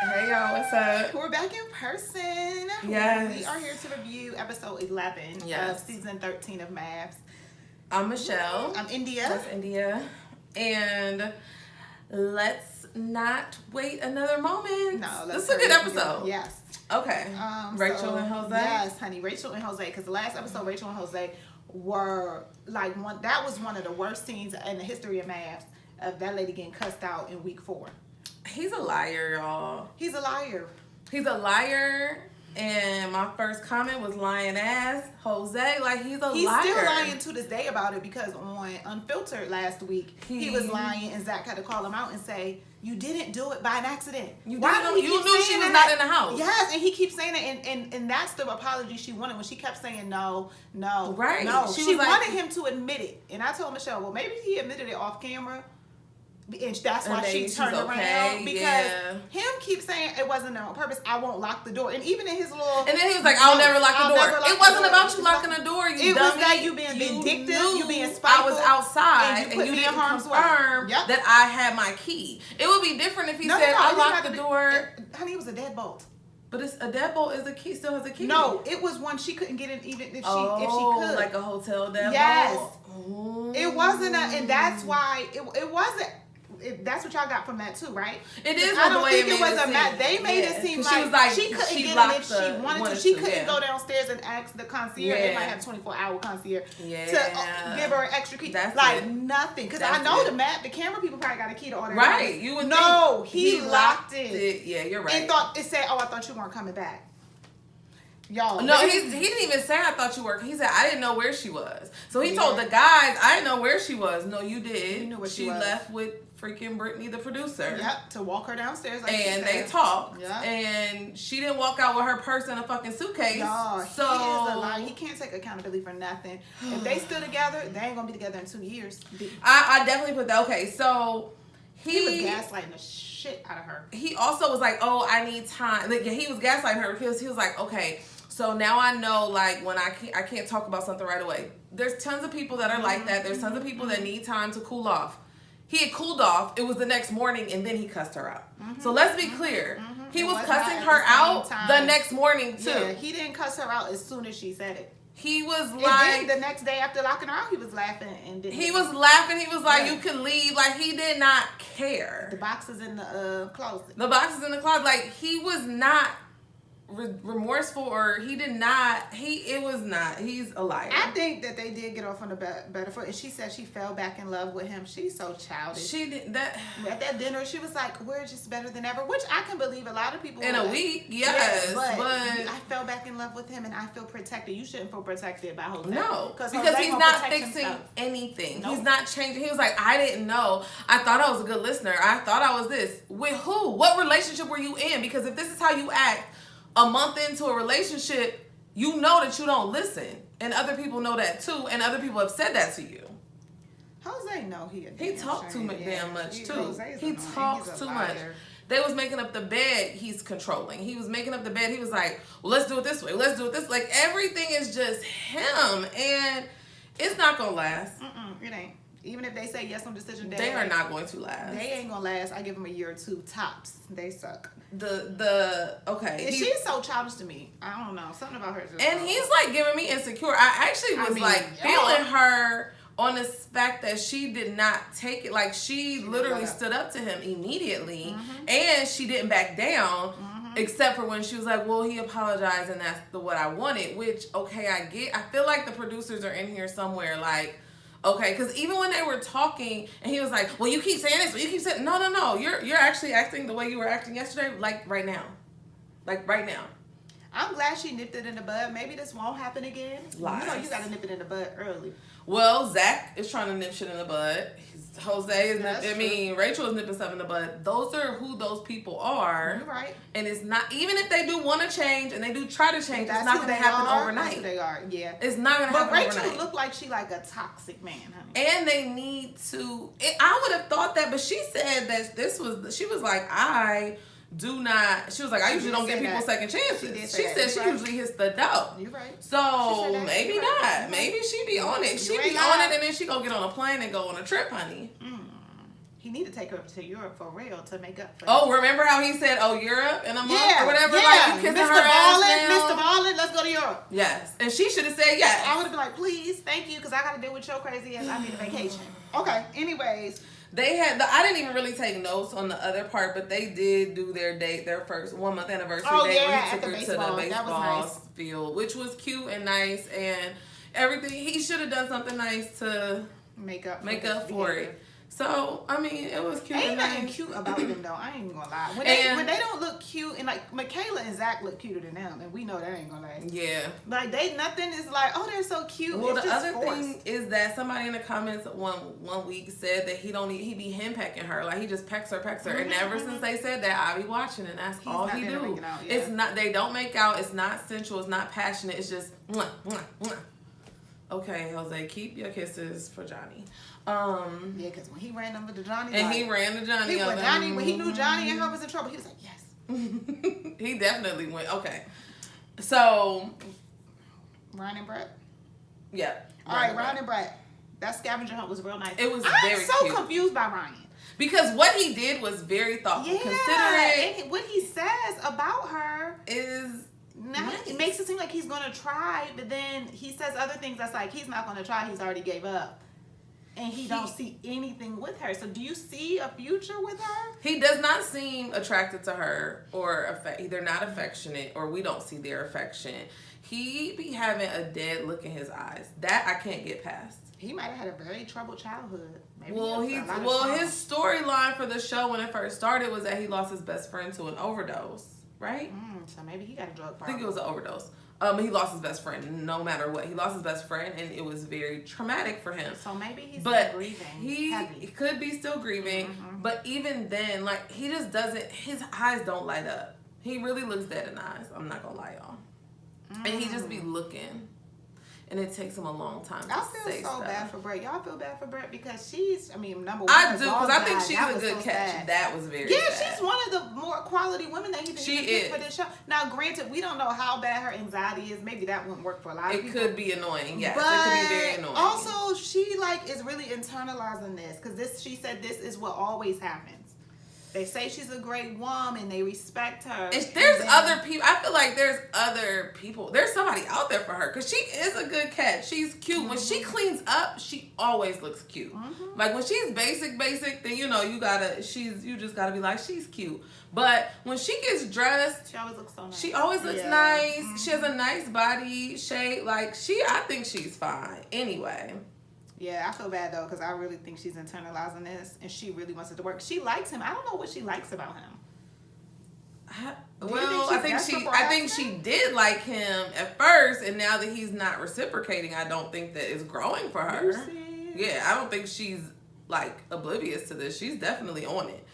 Hey y'all, what's up? We're back in person. Yes. We are here to review episode 11 of season 13 of Mafs. I'm Michelle. I'm India. That's India. And let's not wait another moment. No, this is a good episode. Yes. Okay. Rachel and Jose? Yes, honey. Rachel and Jose. Because the last episode, Rachel and Jose were like that was one of the worst scenes in the history of Mafs, of that lady getting cussed out in week 4. He's a liar, y'all. He's a liar. He's a liar. And my first comment was lying ass. Jose, like he's liar. He's still lying to this day about it because on Unfiltered last week, he was lying and Zach had to call him out and say, you didn't do it by an accident. You knew she was not in the house. Yes, and he keeps saying it, and that's the apology she wanted when she kept saying no. Right. No. She wanted him to admit it. And I told Michelle, well, maybe he admitted it off camera. And that's why she turned around because him keeps saying it wasn't on purpose. I won't lock the door, and even in his little and then he was like, "I'll never lock the door." It wasn't about you locking the door. You it dummy. was that you being vindictive, you being spiteful. I was outside, and you didn't confirm that I had my key. It would be different if he said, "I locked the door." Honey, it was a deadbolt. But it's a deadbolt is a key. Still has a key. No, it was one she couldn't get in even if she could. Like a hotel deadbolt. Yes. It wasn't and that's why it wasn't. That's what y'all got from that too, right? It is. I don't think it was a match. They made it seem like she couldn't get in if she wanted to. She couldn't go downstairs and ask the concierge. They might have 24-hour concierge to give her an extra key. That's like nothing, because I know the camera people probably got a key to all that. Right? You would think he locked it. Yeah, you're right. And thought it said, "Oh, I thought you weren't coming back." Y'all. No, he didn't even say I thought you were. He said I didn't know where she was. So he told the guys I didn't know where she was. No, you did. You knew where she was. Left with freaking Brittany, the producer. Yep, to walk her downstairs. Like and they talked. Yep. And she didn't walk out with her purse and a fucking suitcase. Y'all, so he is a liar. He can't take accountability for nothing. If they still together, they ain't gonna be together in 2 years. I definitely put that. Okay, so he was gaslighting the shit out of her. He also was like, "Oh, I need time." Like, he was gaslighting her because he was like, "Okay, so now I know, like, when I can't talk about something right away." There's tons of people that are like that. There's tons of people that need time to cool off. He had cooled off. It was the next morning, and then he cussed her out. So let's be clear. He was cussing her out the next morning, too. Yeah, he didn't cuss her out as soon as she said it. He was and like... then the next day after locking her out, he was laughing. He was laughing. He was like, you can leave. Like, he did not care. The boxes in the closet. The boxes in the closet. Like, he was not remorseful, or he did not. It was not. He's a liar. I think that they did get off on a better foot, and she said she fell back in love with him. She's so childish. She did that at that dinner. She was like, "We're just better than ever," which I can believe. A lot of people in a week, yes, but I fell back in love with him, and I feel protected. You shouldn't feel protected by Jose. No, because he's not fixing anything. Nope. He's not changing. He was like, "I didn't know. I thought I was a good listener. I thought I was this." With who? What relationship were you in? Because if this is how you act a month into a relationship, you know that you don't listen, and other people know that too, and other people have said that to you. Jose know he talked too damn much too. He talks too much. They was making up the bed. He's controlling. He was making up the bed. He was like, "Well, let's do it this way. Let's do it this." Like, everything is just him, and it's not gonna last. It ain't. Even if they say yes on decision day, they are not going to last. They ain't gonna last. I give them a year or two tops. They suck. Okay. She's so childish to me. I don't know. Something about her. And he's like giving me insecure. I actually was feeling her on the fact that she did not take it. Like, she literally stood up to him immediately, and she didn't back down. Except for when she was like, "Well, he apologized, and that's what I wanted." Which, okay, I get. I feel like the producers are in here somewhere, like. Okay, because even when they were talking, and he was like, "Well, you keep saying this, but you keep saying no. You're actually acting the way you were acting yesterday, like right now. I'm glad she nipped it in the bud. Maybe this won't happen again. Lies. You know, you gotta nip it in the bud early. Well, Zach is trying to nip shit in the bud. Jose is Rachel is nipping stuff in the bud. Those are who those people are. You're right. And it's not, even if they do want to change and they do try to change, it's not going to happen overnight. That's who they are, yeah. It's not going to happen overnight. But Rachel looked like she like a toxic man, honey. And they need to, I would have thought that, but she said that she was like, I usually don't give people second chances. She said she usually hits the dough. You're right. So maybe not. Maybe she be on it. She be on it, and then she gonna get on a plane and go on a trip, honey. He need to take her to Europe for real to make up for Oh, remember how he said, "Oh, Europe in a month or whatever." Yeah, like, you kissing Mr. her ass now? Mr. Ballin, let's go to Europe. Yes, and she should have said yes. I would have been like, please, thank you, because I got to deal with your crazy ass. I need a vacation. Okay. Anyways, they had. I didn't even really take notes on the other part, but they did do their date, their first 1 month anniversary date where he took her to the baseball field, which was cute and nice and everything. He should have done something nice to make up for it. So, I mean, it was cute. Ain't nothing cute about them, though. I ain't even gonna lie. When they don't look cute, and like Michaela and Zach look cuter than them, and we know that ain't gonna last. Yeah. Like, nothing is like, oh, they're so cute. Well, it's the just other forced. thing is that somebody in the comments one week said that he be henpecking her. Like, he just pecks her. And ever since they said that, I be watching, and that's all he do. It's not, they don't make out. It's not sensual. It's not passionate. It's just, mwah, mwah, mwah. Okay, Jose, keep your kisses for Johnny. Yeah, because when he ran over to Johnny, and he ran to Johnny, when he knew Johnny and her was in trouble, he was like, yes. He definitely went. Okay, so Ryan and Brett. Yeah. All right, Ryan and Brett. That scavenger hunt was real nice. It was I'm very so cute. confused by Ryan. Because what he did was very thoughtful. Yeah, considerate. and what he says about her is nice. It makes it seem like he's going to try, but then he says other things that's like he's not going to try. He's already gave up. And he don't see anything with her. So do you see a future with her? He does not seem attracted to her or they're not affectionate or we don't see their affection. He be having a dead look in his eyes. That I can't get past. He might have had a very troubled childhood. Maybe his storyline for the show when it first started was that he lost his best friend to an overdose, right? So maybe he got a drug problem. I think it was an overdose. He lost his best friend, no matter what. He lost his best friend, and it was very traumatic for him. So maybe he's still grieving. He could be still grieving, but even then, like, he just doesn't, his eyes don't light up. He really looks dead in the eyes. I'm not gonna lie, y'all. And he just be looking. And it takes him a long time to say stuff. I feel so bad for Brett. Y'all feel bad for Brett because she's, number one. I do, because I think she's a good catch. Sad. That was very sad. She's one of the more quality women that he can pick for this show. Now, granted, we don't know how bad her anxiety is. Maybe that wouldn't work for a lot of people. It could be annoying, yes. But it could be very annoying. Also, she is really internalizing this because she said this is what always happens. They say she's a great woman. They respect her. There's other people. I feel like there's other people. There's somebody out there for her because she is a good catch. She's cute. When she cleans up, she always looks cute. Like when she's basic, then you just gotta be like, she's cute. But when she gets dressed, she always looks so nice. She always looks nice. She has a nice body shape. Like I think she's fine. Anyway. Yeah, I feel bad though because I really think she's internalizing this and she really wants it to work. She likes him. I don't know what she likes about him. I think she did like him at first, and now that he's not reciprocating, I don't think that it's growing for her. Yeah, I don't think she's like oblivious to this. She's definitely on it.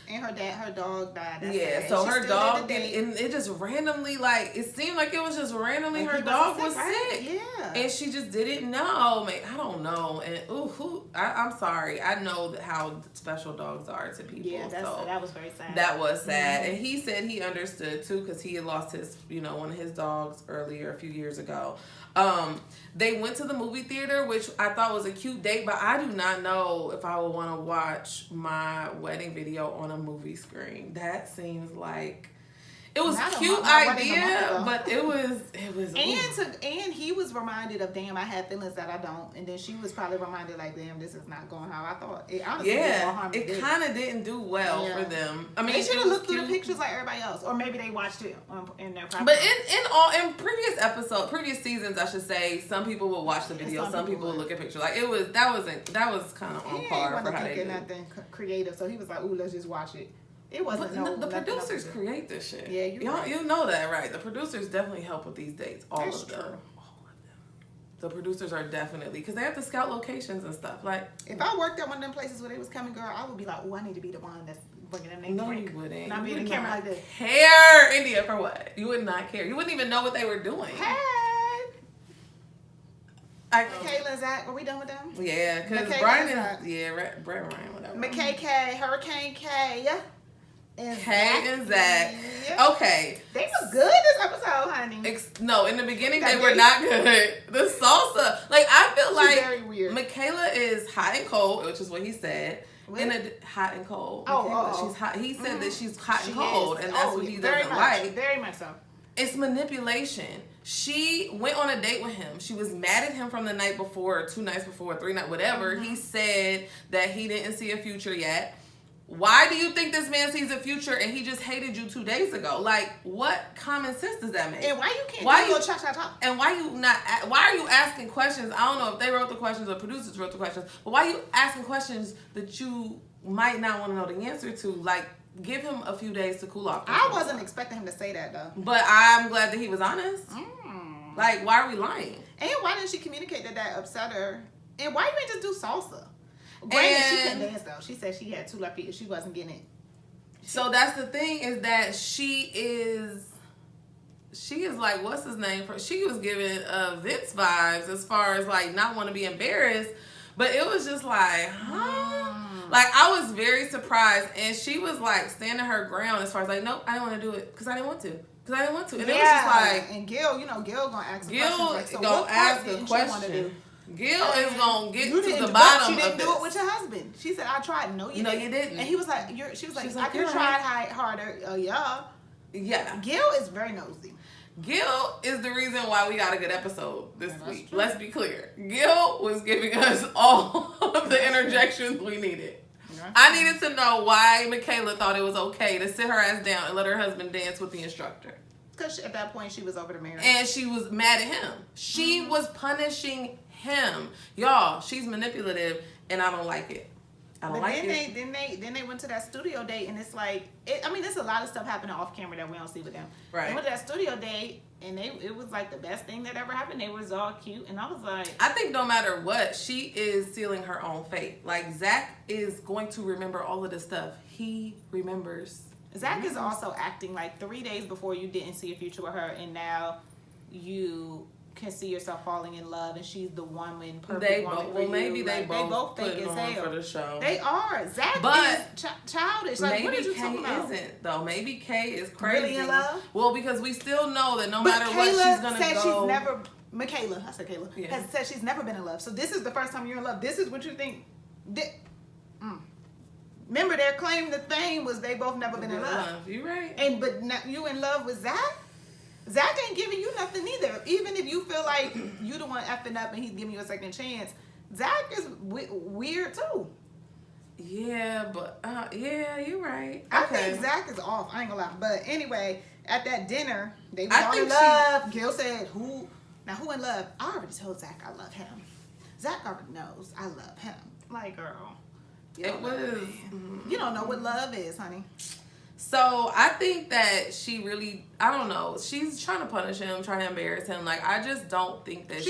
And her dog died. So her dog and it just randomly, it seemed like it was just randomly her dog was sick. Yeah. And she just didn't know. Man, I don't know. And I'm sorry. I know how special dogs are to people. Yeah, that was very sad. That was sad. And he said he understood too because he had lost his, one of his dogs earlier a few years ago. They went to the movie theater, which I thought was a cute date, but I do not know if I would want to watch my wedding video on a movie screen. That seems like it was a cute idea, but it was. And he was reminded of, damn, I had feelings that I don't, and then she was probably reminded like, damn, this is not going how I thought. It honestly it kind of didn't do well for them. I mean, they should have looked through the pictures like everybody else, or maybe they watched it in their private. But in previous seasons, I should say, some people would watch the video, some people would look at pictures. Like that was kind of on par for how they did. Nothing creative, so he was like, "Ooh, let's just watch it." It wasn't the producers create this shit. Yeah, you know that, right? The producers definitely help with these dates. All of them. The producers are definitely, because they have to scout locations and stuff. Like, if I worked at one of them places where they was coming, girl, I would be like, oh, I need to be the one that's bringing them names. No, you wouldn't. Not being the camera like this. Care, India, for what? You would not care. You wouldn't even know what they were doing. Hey. Kayla and Zach, are we done with them? Yeah, because Brian is, Brett Ryan, whatever. McKay K, Hurricane K. And Zach. Yeah. Okay. They were good this episode, honey. No, in the beginning they were not good. The salsa. I feel like very weird. Michaela is hot and cold, which is what he said. In a hot and cold. Oh. She's hot. He said that she's hot and cold, and that's what he doesn't like. Very much so. It's manipulation. She went on a date with him. She was mad at him from the night before, or 2 nights before, 3 nights, whatever. Mm-hmm. He said that he didn't see a future yet. Why do you think this man sees a future and he just hated you 2 days ago? Like, what common sense does that make? And why you can't do cha-cha-cha? And why are you asking questions? I don't know if they wrote the questions or producers wrote the questions, but why are you asking questions that you might not want to know the answer to? Like, give him a few days to cool off. I wasn't expecting him to say that, though. But I'm glad that he was honest. Like, why are we lying? And why didn't she communicate that upset her? And why you ain't just do salsa? Granted, she couldn't dance, though. She said she had 2 left feet and she wasn't getting it. So that's the thing, is that she is like, what's his name? She was giving Vince vibes as far as, like, not want to be embarrassed. But it was just like, huh? Like, I was very surprised. And she was, like, standing her ground as far as, like, nope, I didn't want to do it because I didn't want to. And it was just like... And Gil, Gil going to ask a question. Like, so gonna ask a question. Gil is going to get to the bottom of this. She didn't do it with your husband. She said, I tried. No, you didn't. And he was like, she was like, I could have tried harder. Yeah. Gil is very nosy. Gil is the reason why we got a good episode this week. True. Let's be clear. Gil was giving us all of the interjections we needed. I needed to know why Michaela thought it was okay to sit her ass down and let her husband dance with the instructor. Because at that point, she was over the marriage. And she was mad at him. She was punishing him. Y'all, she's manipulative, and I don't like it. I don't like it. Then they went to that studio date, and it's like, there's a lot of stuff happening off camera that we don't see with them. Right. They went to that studio date, and it was like the best thing that ever happened. They was all cute, and I was like, I think no matter what, she is sealing her own fate. Like, Zach is going to remember all of this stuff. He remembers. Zach is also acting like 3 days before you didn't see a future with her, and now you can see yourself falling in love, and she's the woman, perfect woman for you. Maybe they both fake as hell for the show. They are. Zach is childish. Like, what are you talking about? Maybe Kay isn't, though. Maybe Kay is crazy. Really in love? Well, because we still know that no matter what, she's gonna go. She's never. Michaela, I said Kayla, has said she's never been in love. So this is the first time you're in love. This is what you think. Remember, their claim to fame was they both never been in love. You're right. But now you in love with Zach? Zach ain't giving you nothing either. Even if you feel like you the one effing up and he's giving you a second chance, Zach is weird too. Yeah, but you're right. I think Zach is off. I ain't gonna lie. But anyway, at that dinner, they was all in love. Gil said, "Who in love?" I already told Zach I love him. Zach already knows I love him. Like, girl, you don't know what love is, honey. So I think that she really, I don't know, she's trying to punish him, trying to embarrass him. Like, I just don't think that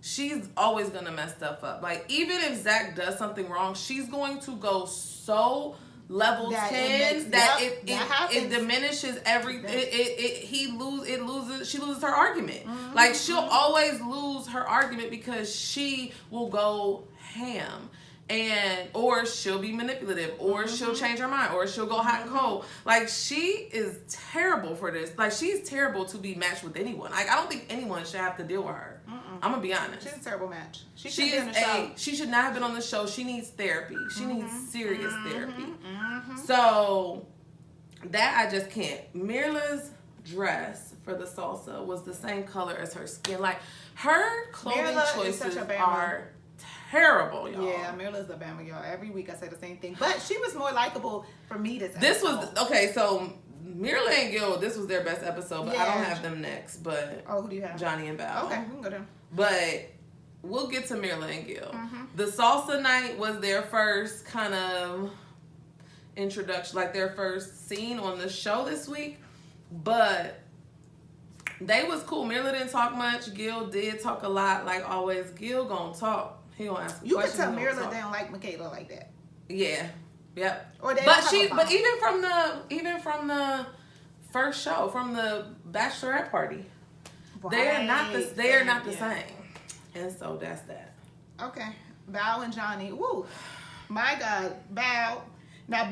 she's always going to mess stuff up. Like, even if Zach does something wrong, she's going to go so level 10 that it diminishes everything. She loses her argument. Like, she'll always lose her argument because she will go ham. Or she'll be manipulative, or she'll change her mind, or she'll go hot and cold. Like, she is terrible for this. Like, she's terrible to be matched with anyone. Like, I don't think anyone should have to deal with her. I'm gonna be honest. She's a terrible match. She should not have been on the show. She needs therapy. She needs serious therapy. So that I just can't. Mirla's dress for the salsa was the same color as her skin. Like, her clothing choices are terrible, y'all. Yeah, Mirla's a Bama, y'all. Every week I say the same thing. But she was more likable for me this episode. This was, okay, so Mirla and Gil, this was their best episode, but I don't have them next. But who do you have? Johnny and Val. Okay, we can go down. But we'll get to Mirla and Gil. The salsa night was their first kind of introduction, like their first scene on the show this week. But they was cool. Mirla didn't talk much. Gil did talk a lot, like always. Gil gonna talk. He gonna ask you questions. You can tell Mirla they don't like Michaela like that. Yeah. Yep. Or they but even from the first show, from the bachelorette party, they are not the same. And so that's that. Okay. Val and Johnny. Woo. My God. Val. Now,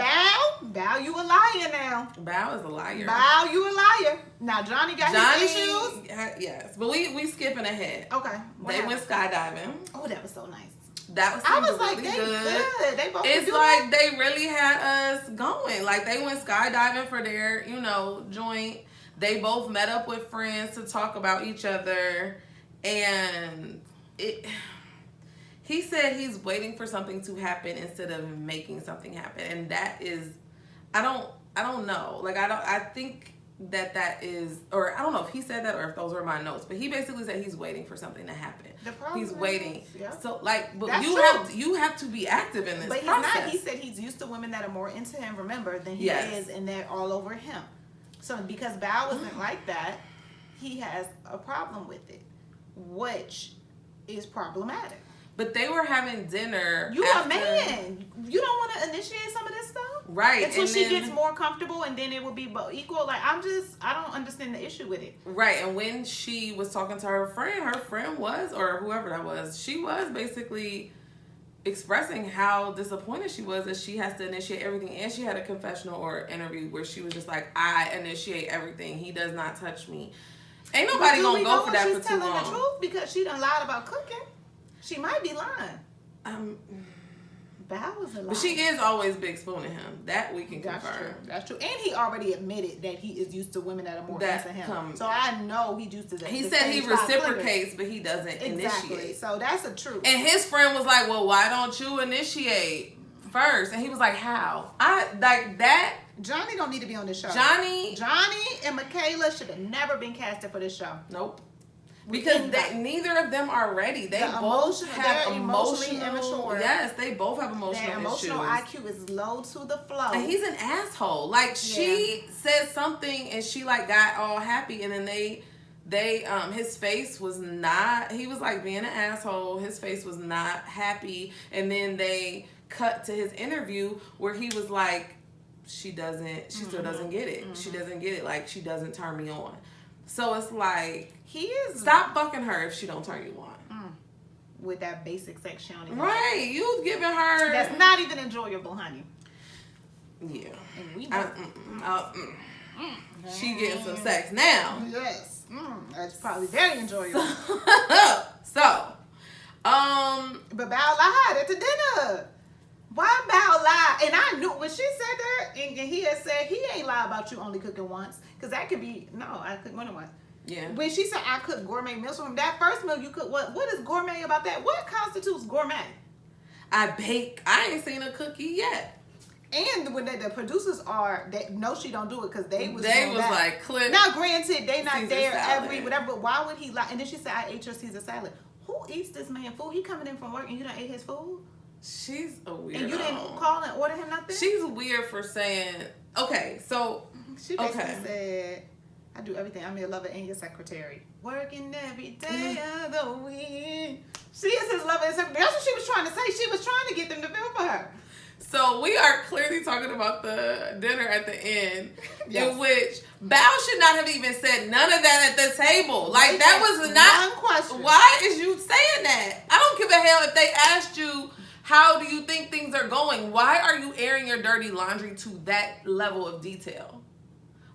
Val, you a liar now. Val is a liar. Val, you a liar. Now, Johnny got his issues. Yes, but we skipping ahead. Okay. They went skydiving. Oh, that was so nice. That was really good. They both it's like they really had us going. Like they went skydiving for their, joint. They both met up with friends to talk about each other, and he said he's waiting for something to happen instead of making something happen, and that is, I don't know. Like I think that is, or I don't know if he said that or if those were my notes, but he basically said he's waiting for something to happen. He's waiting. Yeah. So like, but you have to be active in this process. But he's not. He said he's used to women that are more into him, remember, than he is, and they're all over him. So because Bao isn't like that, he has a problem with it, which is problematic. But they were having dinner. You a man. You don't want to initiate some of this stuff? Right. Until she gets more comfortable, and then it will be equal. Like, I don't understand the issue with it. Right. And when she was talking to her friend was, or whoever that was, she was basically expressing how disappointed she was that she has to initiate everything. And she had a confessional or interview where she was just like, I initiate everything. He does not touch me. Ain't nobody gonna go for that for too long. She's telling the truth because she done lied about cooking. She might be lying. Bao was a liar. But she is always big spooning him. That we can confirm. That's true. And he already admitted that he is used to women that are more into him. So I know he's used to that. He said he reciprocates, but he doesn't initiate. So that's the truth. And his friend was like, well, why don't you initiate first? And he was like, how? Johnny don't need to be on this show. Johnny and Michaela should have never been casted for this show. Nope. Because neither of them are ready. They both have emotionally immature. Yes, they both have emotional issues. Their emotional IQ is low to the floor. And he's an asshole. Like she said something and she like got all happy, and then they his face was not, he was like being an asshole. His face was not happy. And then they cut to his interview where he was like, she still doesn't get it. She doesn't get it. Like, she doesn't turn me on. So it's like, stop fucking her if she don't turn you on. With that basic sex she don't even right. You giving her. That's not even enjoyable, honey. Yeah. And we she getting some sex now. Yes. That's probably very enjoyable. But Bao lied at the dinner. Why Bao lie? And I knew when she said that, and he had said he ain't lie about you only cooking once, because that could be I cooked more than once. Yeah. When she said I cooked gourmet meals for him, that first meal you cook, what is gourmet about that? What constitutes gourmet? I bake. I ain't seen a cookie yet. And when the producers no, she don't do it because they was like clip. Now, granted, they not Caesar there salad. every whatever. But why would he lie? And then she said I ate your Caesar salad. Who eats this man food? He coming in from work and you done ate his food. She's a weirdo. And you didn't call and order him nothing? She's weird for saying, okay, so. She basically said, I do everything. I'm your lover and your secretary. Working every day of the week. She is his lover and secretary. That's what she was trying to say. She was trying to get them to feel for her. So we are clearly talking about the dinner at the end, in which Bao should not have even said none of that at the table. Like, that was not. One question. Why is you saying that? I don't give a hell if they asked you, how do you think things are going? Why are you airing your dirty laundry to that level of detail?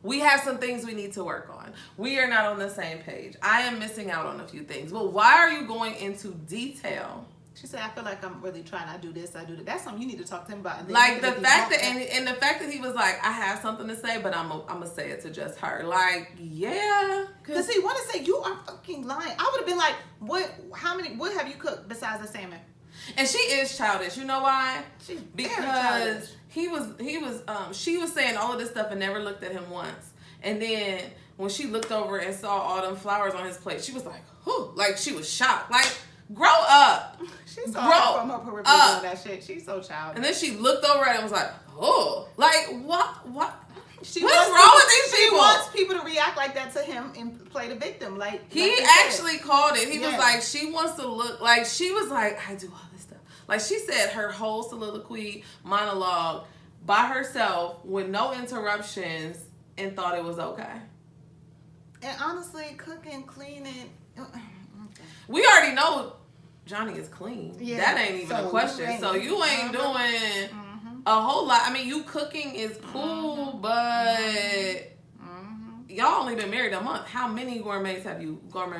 We have some things we need to work on. We are not on the same page. I am missing out on a few things. But why are you going into detail? She said, I feel like I'm really trying. I do this, I do that. That's something you need to talk to him about. Like the fact that, and the fact that he was like, I have something to say, but I'm gonna say it to just her. Like, yeah. Because he want to say, you are fucking lying. I would have been like, what have you cooked besides the salmon? And she is childish. You know why? She's because she was saying all of this stuff and never looked at him once. And then when she looked over and saw all them flowers on his plate, she was like, whew, like she was shocked. Like, grow up. She's so from her peripheral doing that shit. She's so childish. And then she looked over at him and was like, oh, like what? What's wrong with these people? She wants people to react like that to him and play the victim. Like he actually called it. He was like, she wants to look like, she was like, I do all this stuff. Like she said her whole soliloquy monologue by herself with no interruptions and thought it was okay. And honestly, cooking, cleaning. We already know Johnny is clean. Yeah. That ain't even a question. So you ain't doing a whole lot. I mean, you cooking is cool, but y'all only been married a month. How many gourmet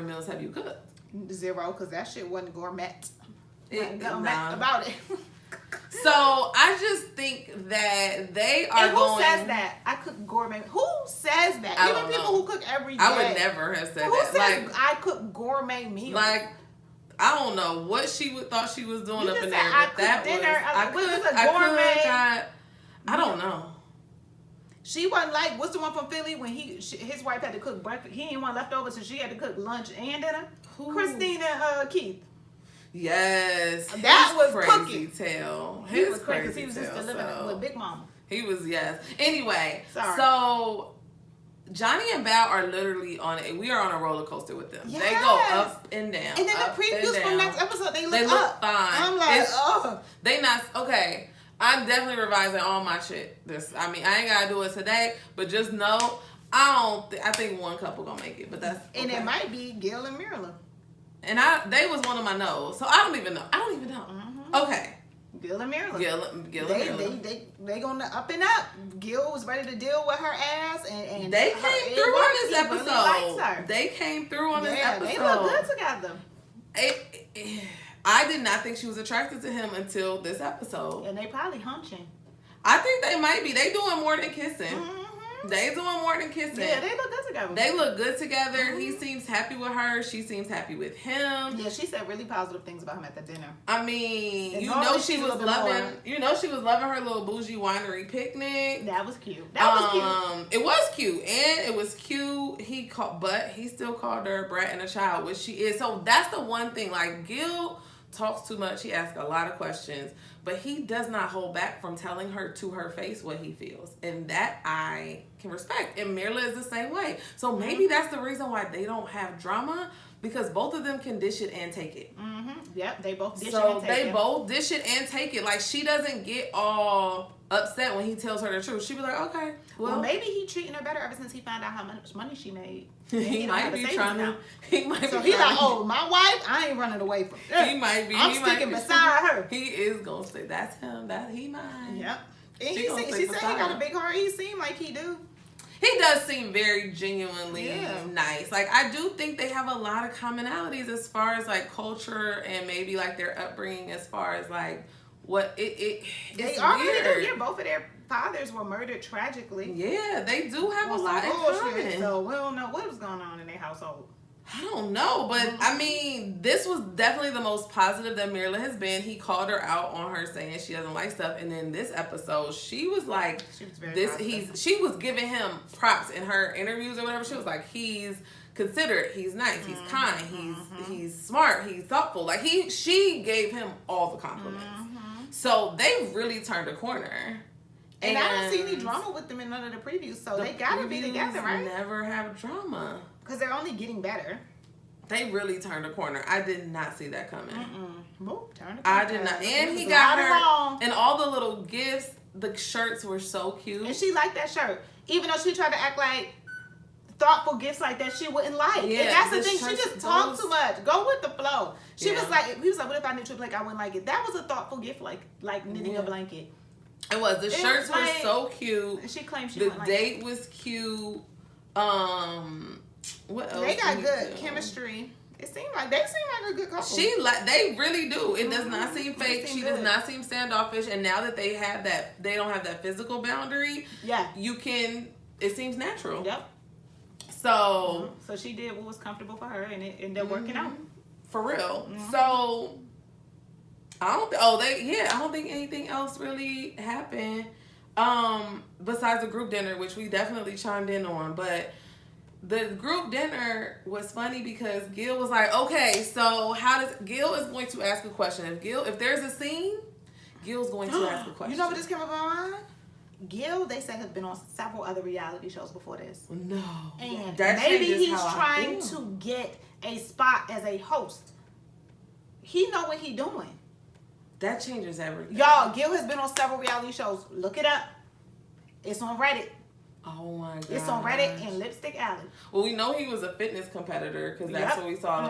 meals have you cooked? 0, because that shit wasn't gourmet. about it. So I just think that they are who says that? I cook gourmet. Who says that? Even people who cook every day. I would never have said who that. Says I cook gourmet meals? Like, I don't know what she thought she was doing up in there. I cooked dinner. I don't know. She wasn't like, what's the one from Philly when his wife had to cook breakfast? He didn't want leftovers, so she had to cook lunch and dinner. Who? Christine and Keith. Yes, that was crazy cooking. Tale. He was crazy because he was just living with Big Mama. He was, yes. Anyway, so Johnny and Bao are literally on it. We are on a roller coaster with them. Yes. They go up and down. And then the previews from next episode, they look fine. I'm like, they not okay. I'm definitely revising all my shit. I ain't gotta do it today, but just know I think one couple gonna make it, but that's okay. And it might be Gil and Mirla. And they was one of my no's, so I don't even know. Mm-hmm. Okay. Gil and Mirla. Gil and Mirla. They gonna up and up. Gil was ready to deal with her ass, and they came through on this episode. Really they came through on this episode. They look good together. I did not think she was attracted to him until this episode. And they probably hunching. I think they might be. They doing more than kissing. Mm-hmm. They doing more than kissing. Yeah, they look good together. They look good together. Mm-hmm. He seems happy with her. She seems happy with him. Yeah, she said really positive things about him at the dinner. I mean, she was loving. You know, she was loving her little bougie winery picnic. That was cute. That was cute. It was cute, and it was cute. But he still called her a brat and a child, which she is. So that's the one thing. Like, Gil talks too much. He asks a lot of questions, but he does not hold back from telling her to her face what he feels, and that I can respect. And Mirla is the same way. So maybe that's the reason why they don't have drama, because both of them can dish it and take it. Mm-hmm. Yep, they both dish it and take it. So they both dish it and take it. Like, she doesn't get all upset when he tells her the truth. She be like, okay, well, maybe he treating her better ever since he found out how much money she made. He might be trying to. He's like, oh, my wife, I ain't running away from her. He might be. I'm sticking beside her. He is gonna say that's him. He mine. Yep. And she said he got a big heart. He seemed like he do. He does seem very genuinely nice. Like, I do think they have a lot of commonalities as far as like culture and maybe like their upbringing, as far as like what it's weird. Yeah, both of their fathers were murdered tragically. Yeah, they do have a lot in common. So we don't know what was going on in their household. I don't know, but I mean, this was definitely the most positive that Mirla has been. He called her out on her saying she doesn't like stuff, and then this episode, she was like, she was giving him props in her interviews or whatever. She was like, he's considerate, he's nice, he's kind, he's smart, he's thoughtful. Like, she gave him all the compliments. So they really turned a corner. And I don't see any drama with them in none of the previews, so they gotta be together, right? Never have drama. Because they're only getting better. They really turned a corner. I did not see that coming. Turned a corner. I did not. And he got her, and all the little gifts, the shirts were so cute. And she liked that shirt. Even though she tried to act like thoughtful gifts like that she wouldn't like. Yeah, and that's the thing. She just talked too much. Go with the flow. He was like, what if I knew like I wouldn't like it? That was a thoughtful gift, like knitting a blanket. It was. The shirts were so cute. And she claimed she wouldn't like it. The date was cute. What else? They got good chemistry. They seem like a good couple. They really do. It does not seem fake. She does not seem standoffish. And now that they have that, they don't have that physical boundary. Yeah, it seems natural. Yep. So she did what was comfortable for her, and they're working out for real. So I don't think anything else really happened besides the group dinner, which we definitely chimed in on. But the group dinner was funny because Gil was like, okay, so Gil is going to ask a question. If there's a scene, Gil's going to ask a question. You know what just came up in my mind? Gil, they said, has been on several other reality shows before this. No. And maybe he's trying to get a spot as a host. He know what he doing. That changes everything. Y'all, Gil has been on several reality shows. Look it up. It's on Reddit. Oh my god. It's on Reddit and Lipstick Alley. Well, we know he was a fitness competitor because that's what we saw.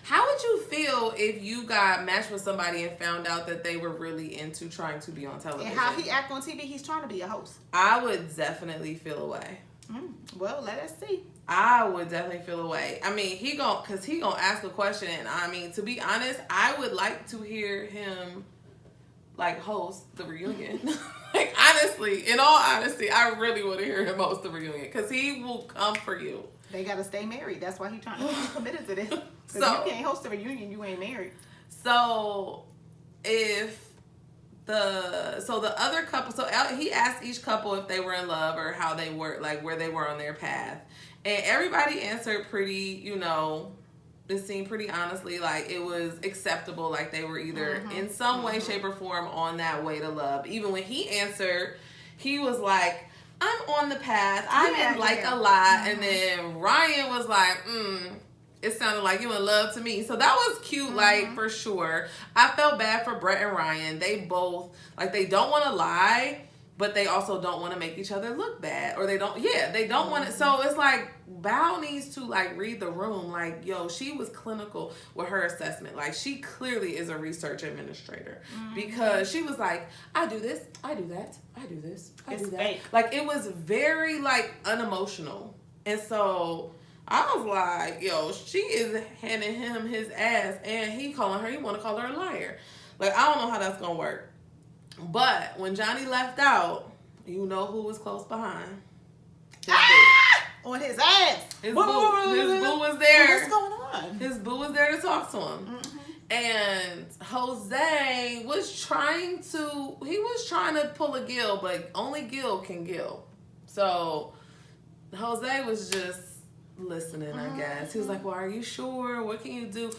How would you feel if you got matched with somebody and found out that they were really into trying to be on television? And how he act on TV, he's trying to be a host. I would definitely feel away. Well, let us see. I would definitely feel away. I mean, cause he gonna ask a question. And I mean, to be honest, I would like to hear him like host the reunion. Like, honestly, in all honesty, I really want to hear him host the reunion because he will come for you. They gotta stay married. That's why he's trying to be committed to this. So you can't host a reunion, you ain't married. So the other couple, so he asked each couple if they were in love or how they were, like where they were on their path. And everybody answered pretty, it seemed pretty honestly like it was acceptable. Like they were either in some way, shape, or form on that way to love. Even when he answered, he was like, I'm on the path. I'm in a lot. And then Ryan was like, it sounded like you in love to me. So that was cute, like, for sure. I felt bad for Brett and Ryan. They both, like, they don't want to lie, but they also don't want to make each other look bad. Or they don't want to. So it's like, Bao needs to, like, read the room. Like, yo, she was clinical with her assessment. Like, she clearly is a research administrator. Because she was like, I do this, I do that, I do this, I do that. Fake. Like, it was very, like, unemotional. And so I was like, yo, she is handing him his ass, and he want to call her a liar. Like, I don't know how that's going to work. But when Johnny left out, you know who was close behind? On his ass. His boo was there. What's going on? His boo was there to talk to him. And Jose was trying to pull a Gil, but only Gil can Gil. So Jose was just listening, I guess. He was like, well, are you sure? What can you do?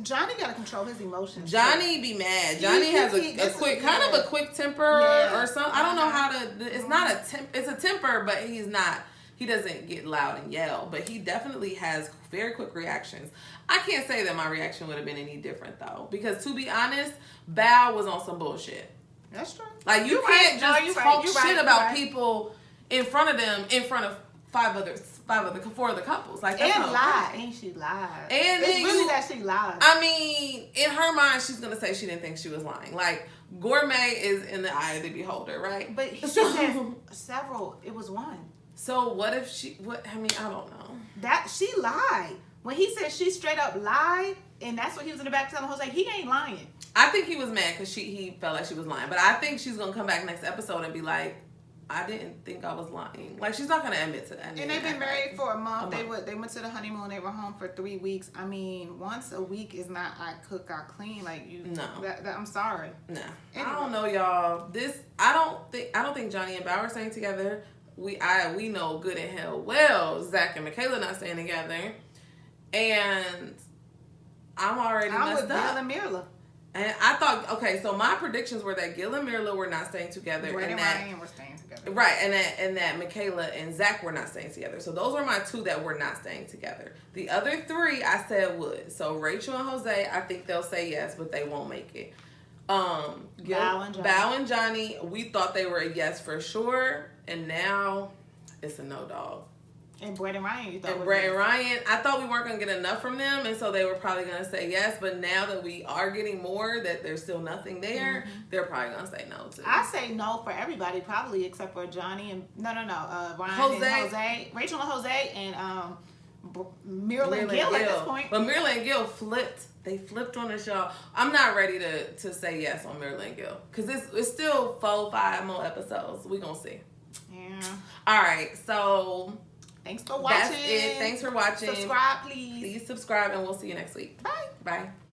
Johnny got to control his emotions. Johnny be mad. Johnny has a quick temper or something. I don't know how to, it's not it's a temper, but he doesn't get loud and yell, but he definitely has very quick reactions. I can't say that my reaction would have been any different though, because to be honest, Bao was on some bullshit. That's true. Like you can't just talk shit about people in front of them, in front of four other couples. Like, and lie. And she lied. And it's really that she lied. I mean, in her mind, she's going to say she didn't think she was lying. Like, gourmet is in the eye of the beholder, right? But she said several. It was one. So what if I don't know. That she lied. When he said she straight up lied, and that's what he was in the back telling Jose, he ain't lying. I think he was mad because he felt like she was lying. But I think she's going to come back next episode and be like, I didn't think I was lying. Like, she's not going to admit to that. And they've been married for a month. They went to the honeymoon. They were home for 3 weeks. I mean, once a week is not I cook, I clean. Like, you. No. I'm sorry. No. Anyway. I don't know, y'all. I don't think Johnny and Bao are staying together. We know good and hell well Zach and Michaela not staying together. And I'm already messed up. I'm with Gil and Mirla. And I thought, okay, so my predictions were that Gil and Mirla were not staying together. Brett and Ryan were staying together. Right, and that Michaela and Zach were not staying together. So those were my two that were not staying together. The other three I said would. So Rachel and Jose, I think they'll say yes, but they won't make it. Bao and Johnny, we thought they were a yes for sure. And now it's a no, dog. And Brett and Ryan, you thought? And Brett and Ryan, I thought we weren't going to get enough from them, and so they were probably going to say yes. But now that we are getting more, that there's still nothing there, they're probably going to say no too. I say no for everybody, probably except for Johnny and Ryan and Jose, Rachel and Jose, and Mirla and Gil at this point. But Mirla and Gil flipped. They flipped on us, y'all. I'm not ready to say yes on Mirla and Gil because it's still 4-5 more episodes. We gonna see. Yeah. All right, so. Thanks for watching. That's it. Thanks for watching. Subscribe, please. Please subscribe, and we'll see you next week. Bye. Bye.